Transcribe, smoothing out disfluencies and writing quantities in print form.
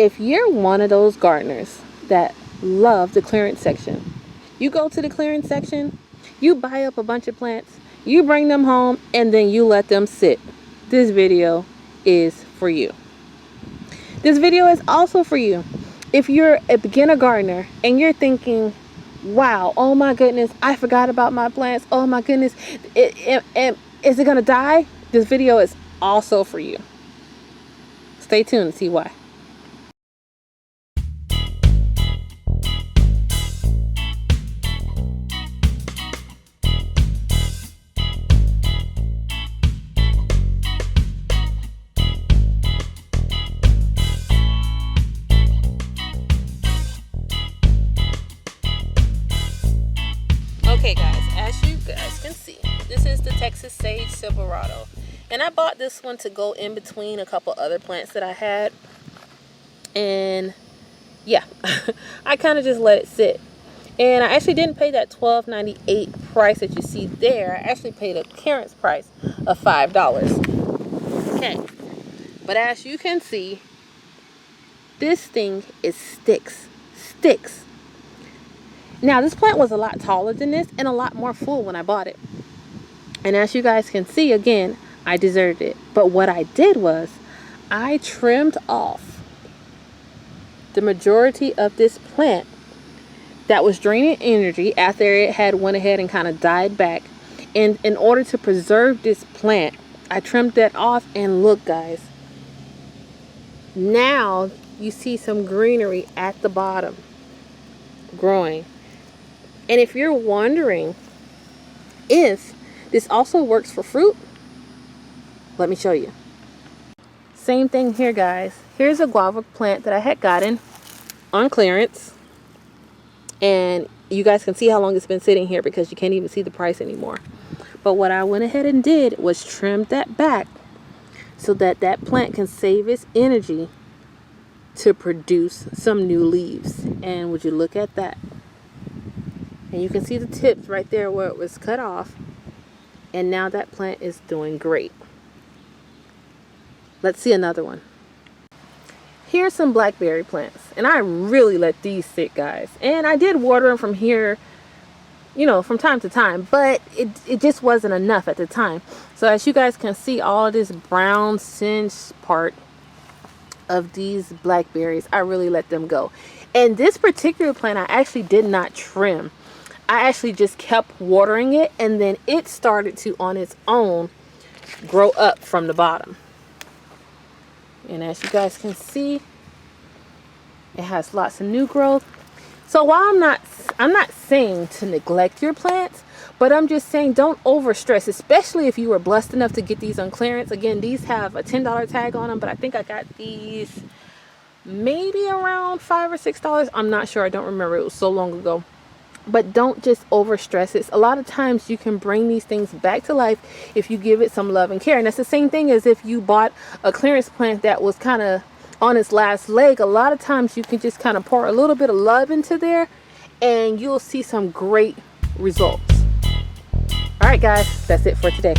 If you're one of those gardeners that love the clearance section, you go to the clearance section, you buy up a bunch of plants, you bring them home, and then you let them sit. This video is for you. This video is also for you if you're a beginner gardener and you're thinking, wow, oh my goodness, I forgot about my plants. Oh my goodness, is it gonna die? This video is also for you. Stay tuned to see why. Okay guys, as you guys can see, this is the Texas Sage Silverado, and I bought this one to go in between a couple other plants that I had, and yeah, I kind of just let it sit. And I actually didn't pay that $12.98 price that you see there. I actually paid a clearance price of $5. Okay, but as you can see, this thing is sticks. Now, this plant was a lot taller than this and a lot more full when I bought it. And as you guys can see, again, I deserved it. But what I did was I trimmed off the majority of this plant that was draining energy after it had went ahead and kind of died back. And in order to preserve this plant, I trimmed that off, and look guys, now you see some greenery at the bottom growing. And if you're wondering if this also works for fruit, let me show you. Same thing here guys. Here's a guava plant that I had gotten on clearance, and you guys can see how long it's been sitting here because you can't even see the price anymore. But what I went ahead and did was trim that back so that that plant can save its energy to produce some new leaves. And would you look at that? And you can see the tips right there where it was cut off. And now that plant is doing great. Let's see another one. Here's some blackberry plants. And I really let these sit, guys. And I did water them from here, you know, from time to time. But it just wasn't enough at the time. So as you guys can see, all of this brown singed part of these blackberries, I really let them go. And this particular plant I actually did not trim. I actually just kept watering it, and then it started to on its own grow up from the bottom. And as you guys can see, it has lots of new growth. So while I'm not saying to neglect your plants, but I'm just saying don't overstress, especially if you were blessed enough to get these on clearance. Again, these have a $10 tag on them, but I think I got these maybe around $5 or $6. I'm not sure. I don't remember. It was so long ago. But don't just overstress it. A lot of times you can bring these things back to life if you give it some love and care. And that's the same thing as if you bought a clearance plant that was kind of on its last leg. A lot of times you can just kind of pour a little bit of love into there and you'll see some great results. All right, guys, that's it for today.